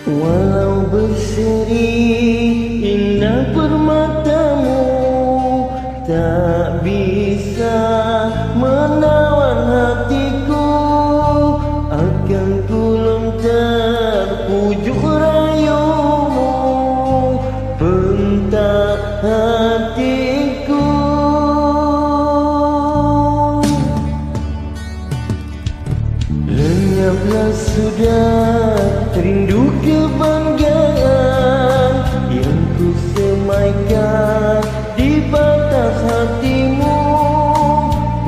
Walau berseri indah permatamu, tak bisa menawan hatiku. Akan ku lontar pujuk rayumu, bentak hatiku. Lenyaplah sudah rindu kebanggaan yang ku semaikan di batas hatimu.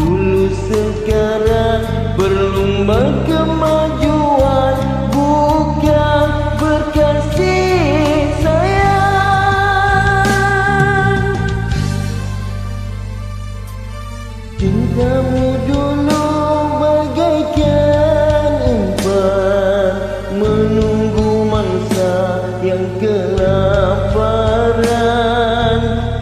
Dulu sekarang berlumba kemajuan, bukan berkasih sayang. Cintamu dulu bagaikan umpan menunggu mangsa yang kelaparan.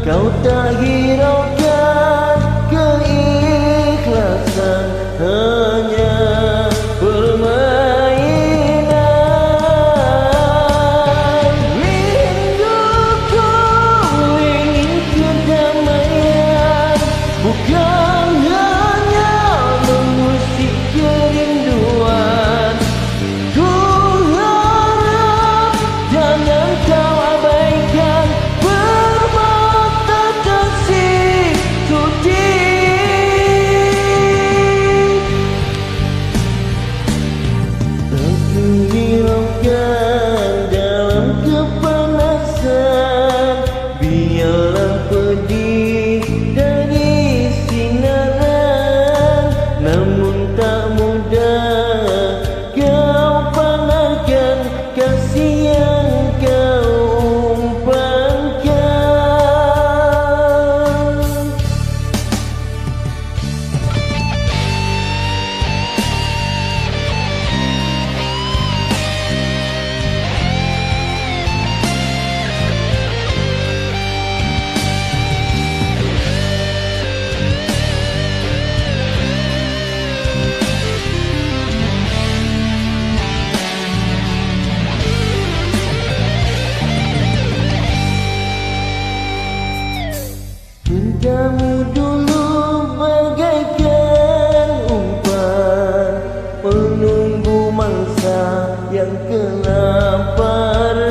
Kau tak hiraukan keikhlasan, hanya permainan. Rinduku ingin kedamaian, bukan hanya mengusik kerinduan. Ku harap jangan kau abaikan permata kasih suci. Aku hiraukan dalam kepanasan, biarlah pedih dari sinaran. Namun tak mudah kau panahkan kasih yang kau umpankan. Cintamu dulu bagaikan umpan menunggu mangsa yang kelaparan.